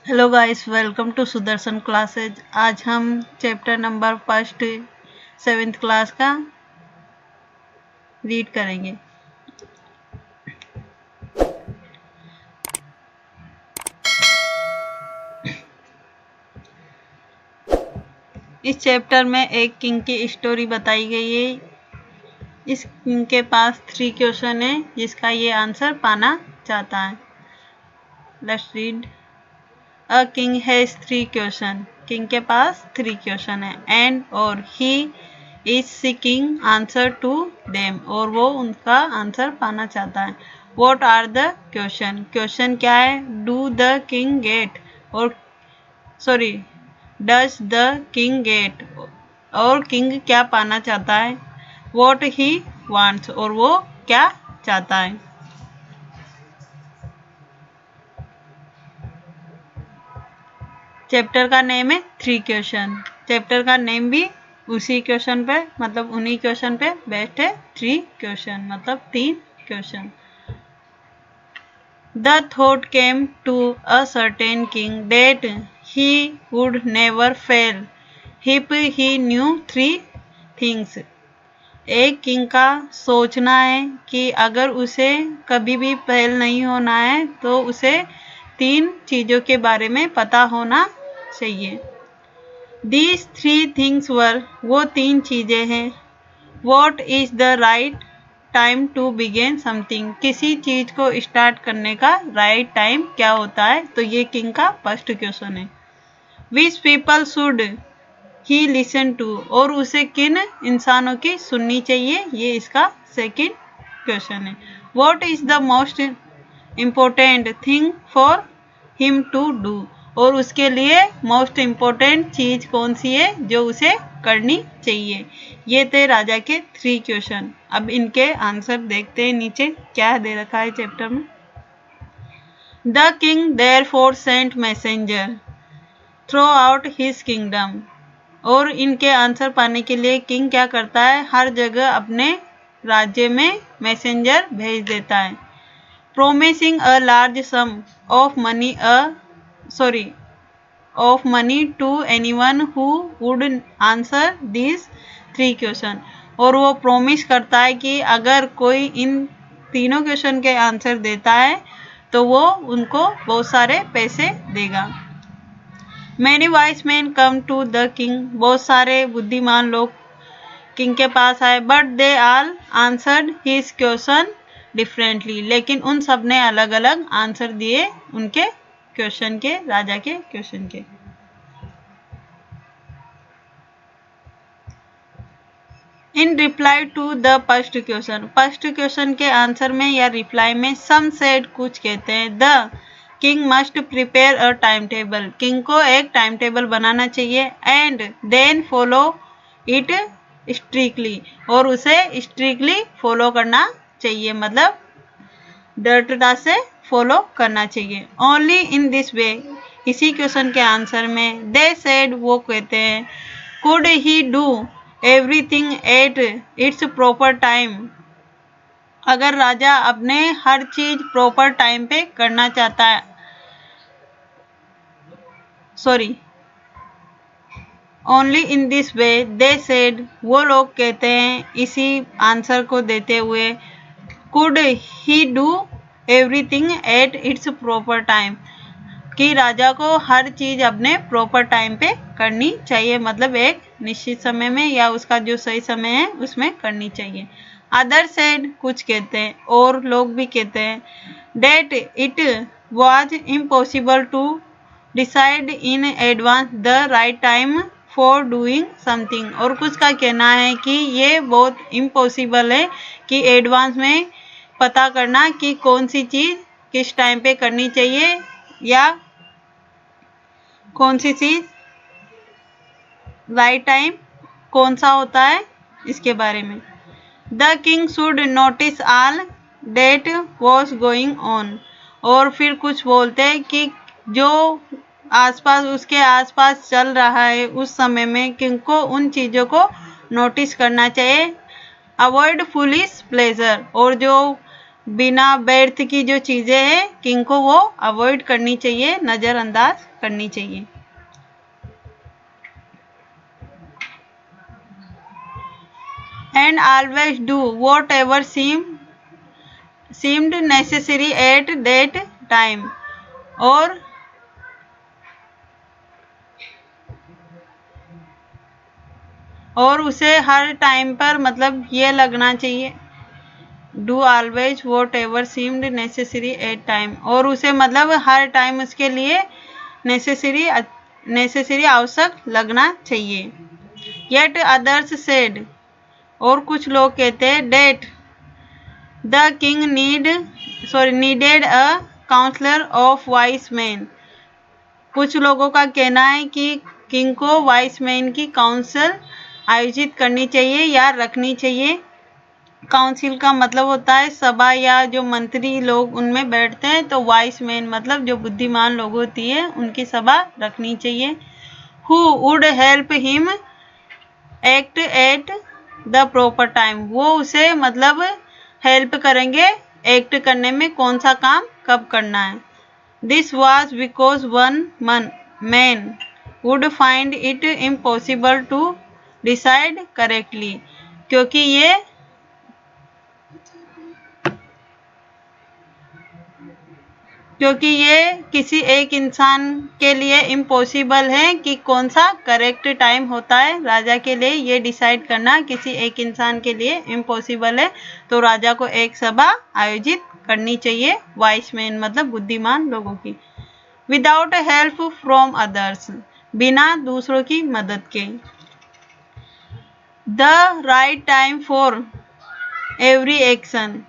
Hello guys, welcome to Sudarshan classes. आज हम chapter number first 7th class का read करेंगे। इस चैप्टर में एक किंग की स्टोरी बताई गई है। इस किंग के पास 3 क्वेश्चन है जिसका ये आंसर पाना चाहता है। Let's read. A king has 3 question. King के पास 3 क्वेश्चन है एंड और he is seeking answer to them, और वो उनका आंसर पाना चाहता है। What are the question? Question क्या है? डू द किंग गेट, और sorry does the king get, और किंग क्या पाना चाहता है। वॉट ही वांट्स, और वो क्या चाहता है। चैप्टर का नेम है 3 क्वेश्चन। चैप्टर का नेम भी उसी क्वेश्चन पे, मतलब उन्हीं क्वेश्चन पे बेस्ड है। 3 क्वेश्चन मतलब 3 question. The thought came to a certain king that he would never fail if he knew 3 things. एक किंग का सोचना है कि अगर उसे कभी भी फेल नहीं होना है तो उसे 3 चीज़ों के बारे में पता होना चाहिए। These 3 things were, वो 3 चीज़ें हैं। What is the right time to begin something, किसी चीज़ को स्टार्ट करने का राइट टाइम क्या होता है। तो ये किंग का फर्स्ट क्वेश्चन है। Which people should he listen to, और उसे किन इंसानों की सुननी चाहिए, ये इसका सेकंड क्वेश्चन है। What is the most important thing for him to do, और उसके लिए मोस्ट इम्पोर्टेंट चीज कौन सी है जो उसे करनी चाहिए। ये थे राजा के 3 क्वेश्चन। अब इनके आंसर देखते हैं नीचे क्या दे रखा है चैप्टर में। The king therefore sent messenger throughout his kingdom, और इनके आंसर पाने के लिए किंग क्या करता है, हर जगह अपने राज्य में मैसेंजर भेज देता है। Promising a large sum of money to anyone who would answer this 3 question, और वो प्रोमिस करता है कि अगर कोई इन तीनों क्वेश्चन के आंसर देता है तो वो उनको बहुत सारे पैसे देगा। Many wise man come to the king, बहुत सारे बुद्धिमान लोग किंग के पास आए। But they all answered his question differently, लेकिन उन सब ने अलग अलग आंसर दिए उनके क्वेश्चन के, राजा के क्वेश्चन के। In reply to the first question, first question के आंसर में या रिप्लाई में सम सेड, कुछ कहते हैं। The king must prepare a time table, king को एक टाइम टेबल बनाना चाहिए। And then follow it strictly, और उसे स्ट्रिक्टली फॉलो करना चाहिए, मतलब दृढ़ता से फॉलो करना चाहिए। ओनली इन दिस वे, इसी क्वेश्चन के आंसर में दे सेड, वो कहते हैं, could he do everything at its proper time, अगर राजा अपने हर चीज प्रॉपर टाइम पे करना चाहता है। Sorry, only in this way they said, वो लोग कहते हैं इसी आंसर को देते हुए, could he do everything at its proper time, कि राजा को हर चीज अपने प्रॉपर टाइम पे करनी चाहिए, मतलब एक निश्चित समय में या उसका जो सही समय है उसमें करनी चाहिए। अदर सेड, कुछ कहते हैं, और लोग भी कहते हैं, that it was impossible to decide in advance the right time for doing something, और कुछ का कहना है कि ये बहुत इम्पॉसिबल है कि एडवांस में पता करना कि कौन सी चीज़ किस टाइम पे करनी चाहिए या कौन सी चीज़ राइट टाइम कौन सा होता है, इसके बारे में। The king should notice all that was going on, और फिर कुछ बोलते हैं कि जो आसपास, उसके आसपास चल रहा है उस समय में किंग को उन चीज़ों को नोटिस करना चाहिए। अवॉइड फुलिश प्लेजर, और जो बिना बर्थ की जो चीज़ें हैं किंग को वो अवॉइड करनी चाहिए, नज़रअंदाज करनी चाहिए। And always do what ever seemed necessary at that time, और उसे हर टाइम पर मतलब ये लगना चाहिए, do always what ever seemed necessary at time, और उसे मतलब हर टाइम उसके लिए नेसेसरी आवश्यक लगना चाहिए। येट अदर्स सेड, और कुछ लोग कहते हैं that the king needed a counsellor of wise man, कुछ लोगों का कहना है कि किंग को वाइस मैन की काउंसिल आयोजित करनी चाहिए या रखनी चाहिए। काउंसिल का मतलब होता है सभा या जो मंत्री लोग उनमें बैठते हैं, तो वाइस मैन मतलब जो बुद्धिमान लोग होती है उनकी सभा रखनी चाहिए। Who would help him act at the proper time, वो उसे मतलब हेल्प करेंगे एक्ट करने में, कौन सा काम कब करना है। This was because one man would find it impossible to decide correctly, क्योंकि ये किसी एक इंसान के लिए इम्पॉसिबल है कि कौन सा करेक्ट टाइम होता है राजा के लिए, ये डिसाइड करना किसी एक इंसान के लिए इम्पॉसिबल है, तो राजा को एक सभा आयोजित करनी चाहिए, वाइस मैन मतलब बुद्धिमान लोगों की। विदाउट हेल्प फ्रॉम अदर्स, बिना दूसरों की मदद के। The right time for every action,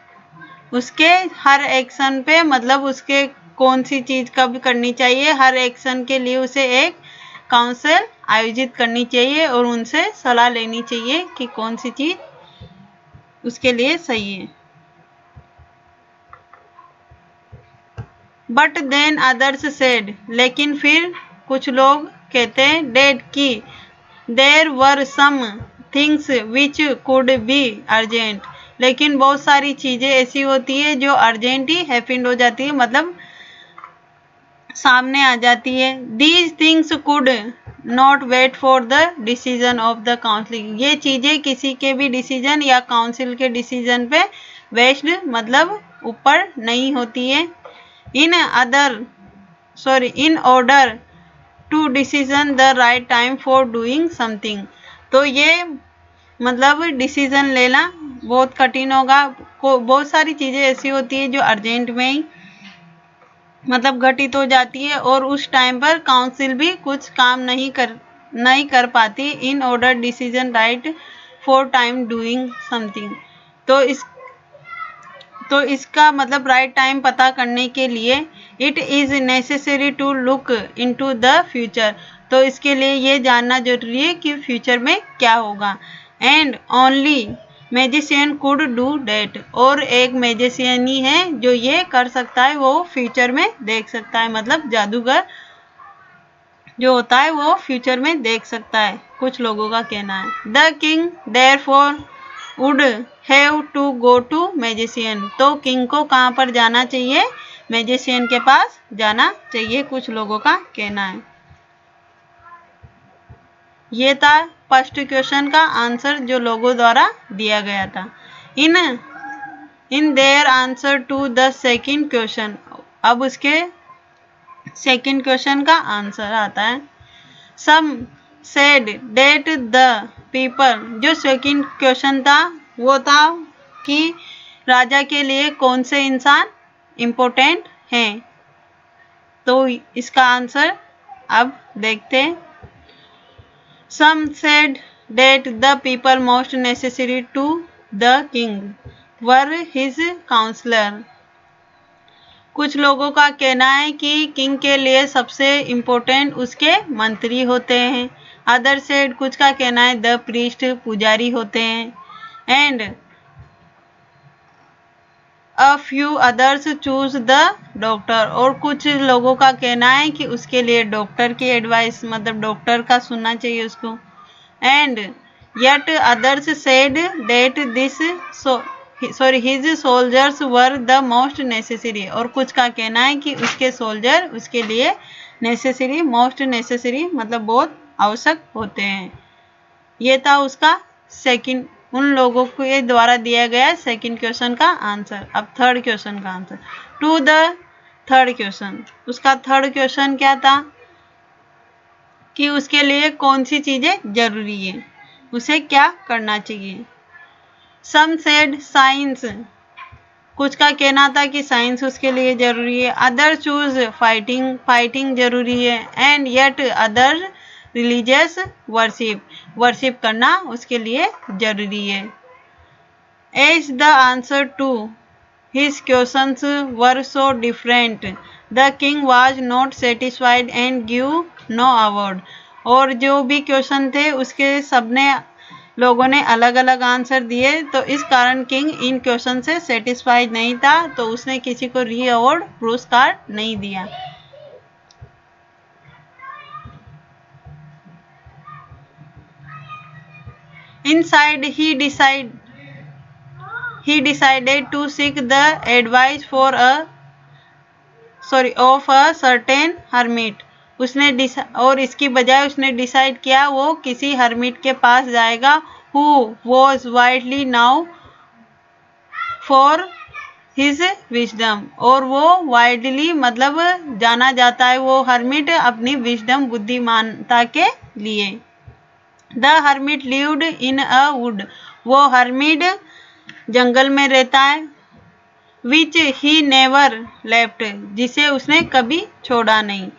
उसके हर एक्शन पे मतलब उसके कौन सी चीज़ कब करनी चाहिए, हर एक्शन के लिए उसे एक काउंसिल आयोजित करनी चाहिए और उनसे सलाह लेनी चाहिए कि कौन सी चीज़ उसके लिए सही है। बट देन अदर्स सेड, लेकिन फिर कुछ लोग कहते हैं डेट की there were some things which could be urgent, लेकिन बहुत सारी चीज़ें ऐसी होती है जो अर्जेंट ही हैपेंड हो जाती है, मतलब सामने आ जाती है। These things could not wait for the decision of the council, ये चीज़ें किसी के भी डिसीजन या काउंसिल के डिसीजन पे वेस्ट मतलब ऊपर नहीं होती है। In order to decision the right time for doing something, तो ये मतलब डिसीजन लेना बहुत कठिन होगा, बहुत सारी चीज़ें ऐसी होती है जो अर्जेंट में ही मतलब घटित हो जाती है और उस टाइम पर काउंसिल भी कुछ काम नहीं कर पाती। In order decision right for time doing something, तो इसका मतलब राइट टाइम पता करने के लिए it is necessary to look into the future, तो इसके लिए ये जानना जरूरी है कि फ्यूचर में क्या होगा। And only magician could do that, और एक मैजिशियन ही है जो ये कर सकता है, वो फ्यूचर में देख सकता है, मतलब जादूगर जो होता है वो फ्यूचर में देख सकता है, कुछ लोगों का कहना है। The king therefore would have to go to magician, तो किंग को कहाँ पर जाना चाहिए, मैजिशियन के पास जाना चाहिए, कुछ लोगों का कहना है। ये था फर्स्ट क्वेश्चन का आंसर जो लोगों द्वारा दिया गया था। In their answer to the second question, अब उसके सेकंड क्वेश्चन का आंसर आता है। Some said that the people, जो सेकंड क्वेश्चन था वो था कि राजा के लिए कौन से इंसान इम्पोर्टेंट हैं, तो इसका आंसर अब देखते हैं। Some said that the people most necessary to the king were his counsellor, कुछ लोगों का कहना है कि किंग के लिए सबसे इम्पोर्टेंट उसके मंत्री होते हैं। अदर सेड, कुछ का कहना है द प्रीस्ट, पुजारी होते हैं। And a few others choose the doctor, और कुछ लोगों का कहना है कि उसके लिए डॉक्टर की एडवाइस मतलब डॉक्टर का सुनना चाहिए उसको। And yet others said that this so sorry his soldiers were the most necessary, और कुछ का कहना है कि उसके सोल्जर उसके लिए नेसेसरी, मोस्ट नेसेसरी मतलब बहुत आवश्यक होते हैं। ये था उसका सेकंड, उन लोगों के द्वारा दिया गया सेकंड क्वेश्चन का आंसर। अब थर्ड क्वेश्चन का answer. To the third question, उसका थर्ड क्वेश्चन क्या था कि उसके लिए कौन सी चीजें जरूरी है, उसे क्या करना चाहिए। सम सेड साइंस, कुछ का कहना था कि साइंस उसके लिए जरूरी है। अदर चूज फाइटिंग, फाइटिंग जरूरी है। And yet other religious worship, worship करना उसके लिए जरूरी है। As the answer to his questions were so different, the king was not satisfied and give no award, और जो भी क्वेश्चन थे उसके सबने लोगों ने अलग अलग आंसर दिए, तो इस कारण किंग इन क्वेश्चन से सेटिस्फाइड नहीं था, तो उसने किसी को री अवार्ड पुरस्कार नहीं दिया। Inside he decided to seek the advice of a certain hermit, उसने और इसकी बजाय उसने डिसाइड किया वो किसी हर्मिट के पास जाएगा, who was widely known for his wisdom, और वो वाइडली मतलब जाना जाता है वो हर्मिट अपनी विजडम बुद्धिमानता के लिए। The hermit lived in a would, वो हर्मिट जंगल में रहता है। विच ही नेवर लेफ्ट, जिसे उसने कभी छोड़ा नहीं।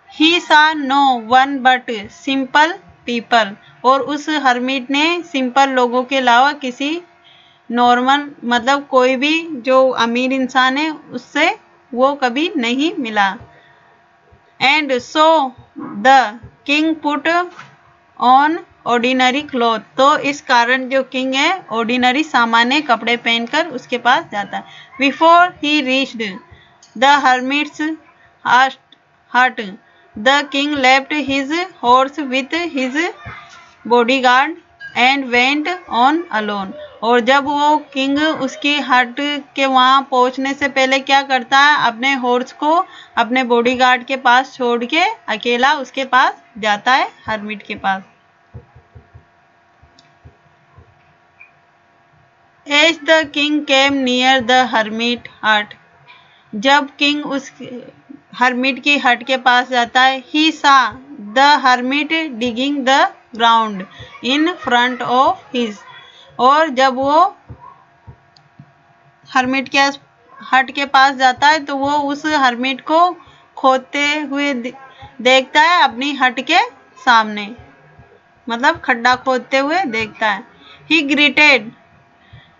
He saw no one but simple people, और उस हर्मिट ने सिंपल लोगों के अलावा किसी नॉर्मल मतलब कोई भी जो अमीर इंसान है उससे वो कभी नहीं मिला। And so the king put on ordinary cloth, तो इस कारण जो किंग है ऑर्डिनरी सामान्य कपड़े पहनकर उसके पास जाता है। Before he reached the hermit's hut, the king left his horse with his bodyguard and went on alone, और जब वो किंग उसकी हट के वहां पहुंचने से पहले क्या करता है, अपने हॉर्स को अपने बॉडीगार्ड के पास छोड़ के अकेला उसके पास जाता है, हर्मिट के पास। As the king came near the hermit hut, जब किंग उस हर्मिट की हट के पास जाता है, ही सा the hermit digging the ground in front of his, और जब वो हर्मिट के हट के पास जाता है तो वो उस हर्मिट को खोदते हुए देखता है अपनी हट के सामने, मतलब खड्डा खोदते हुए देखता है। ही greeted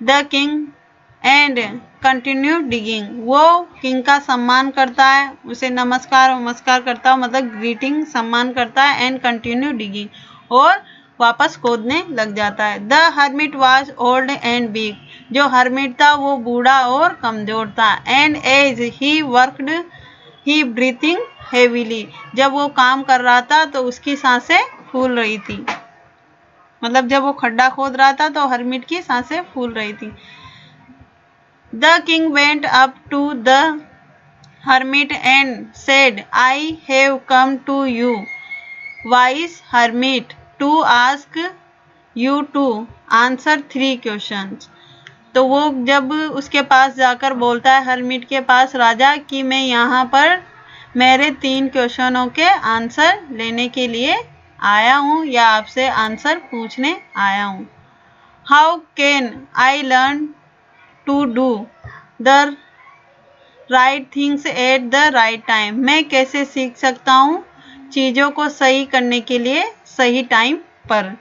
the king and continue digging, वो किंग का सम्मान करता है, उसे नमस्कार करता है, मतलब ग्रीटिंग सम्मान करता है, एंड कंटिन्यू डिगिंग, और वापस खोदने लग जाता है। The hermit was old and weak, जो हर्मिट था वो बूढ़ा और कमजोर था। And as he worked he breathing heavily, जब वो काम कर रहा था तो उसकी सांसें फूल रही थी, मतलब जब वो खड्डा खोद रहा था तो हर्मिट की सांसें फूल रही थी। The king went up to the hermit and said, I have come to you wise hermit to ask you to answer 3 questions, तो वो जब उसके पास जाकर बोलता है हर्मिट के पास राजा कि मैं यहाँ पर मेरे 3 क्वेश्चनों के आंसर लेने के लिए आया हूँ या आपसे आंसर पूछने आया हूँ। How can I learn to do the right things at the right time, मैं कैसे सीख सकता हूँ चीज़ों को सही करने के लिए सही टाइम पर।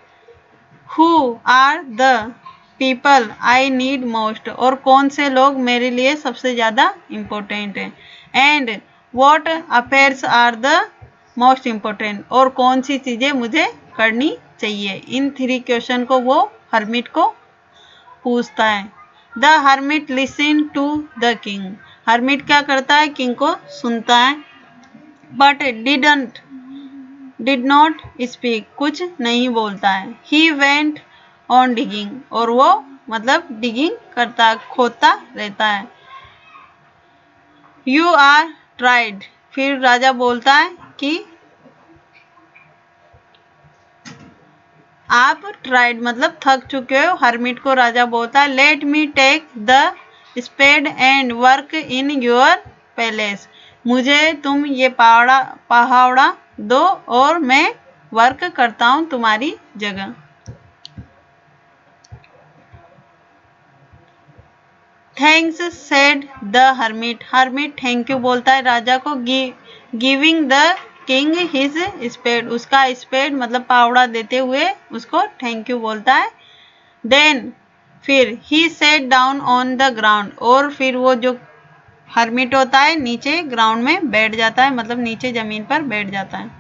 Who are the people I need most, और कौन से लोग मेरे लिए सबसे ज़्यादा इम्पोर्टेंट हैं। And what affairs are the most important, और कौन सी चीज़ें मुझे करनी चाहिए। इन 3 क्वेश्चन को वो हर्मिट को पूछता है। The hermit listen to the king, hermit क्या करता है किंग को सुनता है, बट डिड नॉट स्पीक, कुछ नहीं बोलता है। ही वेंट ऑन डिगिंग, और वो मतलब डिगिंग करता, खोदता रहता है। यू आर ट्राइड, फिर राजा बोलता है कि आप ट्राइड मतलब थक चुके हो। हर्मिट को राजा बोलता है let me take the spade and work in your palace, मुझे तुम ये पहाड़ा दो और मैं वर्क करता हूँ तुम्हारी जगह। Thanks said the hermit, hermit thank you बोलता है राजा को। Giving the king his spade, उसका स्पेड मतलब पावड़ा देते हुए उसको थैंक यू बोलता है। देन फिर he sat down on the ground, और फिर वो जो हर्मिट होता है नीचे ग्राउंड में बैठ जाता है, मतलब नीचे जमीन पर बैठ जाता है।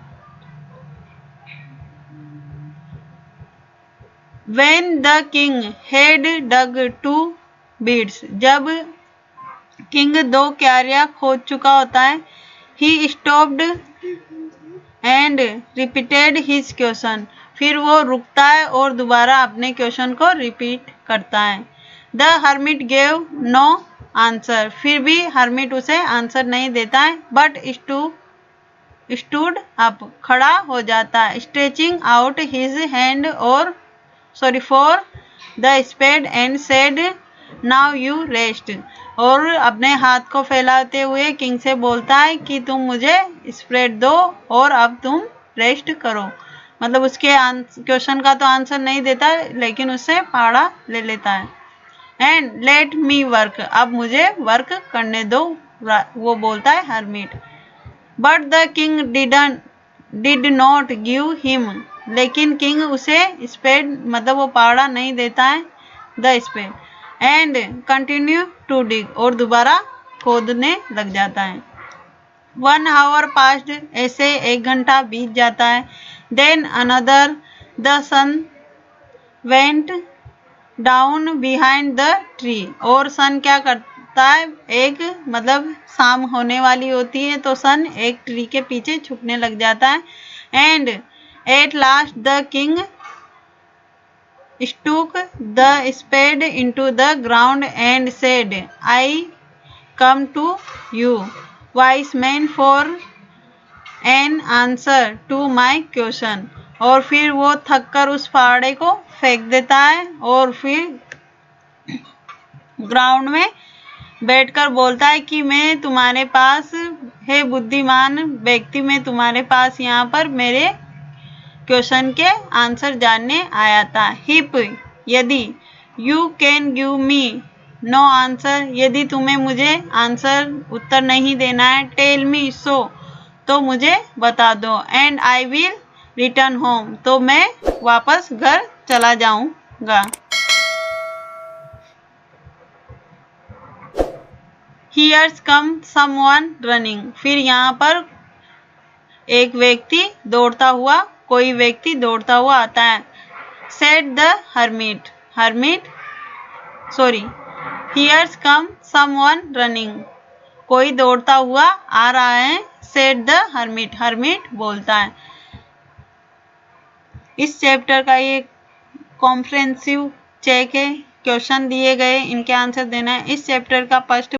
When the king had dug 2 beads, जब किंग 2 क्यारियां खोद चुका होता है, he stopped and repeated his question, फिर वो रुकता है और दोबारा अपने क्वेश्चन को रिपीट करता है। The hermit gave no answer, फिर भी हर्मिट उसे आंसर नहीं देता है, but stood up, खड़ा हो जाता है, stretching out his hand और for the spade and said now you rest, और अपने हाथ को फैलाते हुए किंग से बोलता है कि तुम मुझे स्प्रेड दो और अब तुम रेस्ट करो, मतलब उसके क्वेश्चन का तो आंसर नहीं देता लेकिन उससे पाड़ा ले लेता है। एंड लेट मी वर्क, अब मुझे वर्क करने दो, वो बोलता है hermit. But the king did not give him, लेकिन किंग उसे स्पेड मतलब वो पाड़ा नहीं देता है, the spade, and continue to dig, और दोबारा खोदने लग जाता है। 1 hour पास्ट, ऐसे 1 घंटा बीत जाता है। Then another, the sun went down behind the tree, और सन क्या करता है, एक मतलब शाम होने वाली होती है तो सन एक ट्री के पीछे छुपने लग जाता है। And at last the king stuck the spade into the ground and said I come to you wise man for an answer to my question, और फिर वो थककर उस फावड़े को फेंक देता है और फिर ग्राउंड में बैठकर बोलता है कि मैं तुम्हारे पास, हे बुद्धिमान व्यक्ति, मैं तुम्हारे पास यहाँ पर मेरे क्वेश्चन के आंसर जानने आया था। हिप, यदि, you can give me know answer, यदि तुम्हें मुझे आंसर उत्तर नहीं देना है, टेल मी सो, तो मुझे बता दो, and I will return home, तो मैं वापस घर चला जाऊंगा। हियर्स कम समवन रनिंग, फिर यहाँ पर एक व्यक्ति दौड़ता हुआ, कोई व्यक्ति दौड़ता हुआ आता है। Said the hermit, here's come someone running, कोई दौड़ता हुआ आ रहा है। सेड द हर्मिट बोलता है। इस चैप्टर का ये कॉम्प्रिहेंसिव चेक है, क्वेश्चन दिए गए, इनके आंसर देना है। इस चैप्टर का फर्स्ट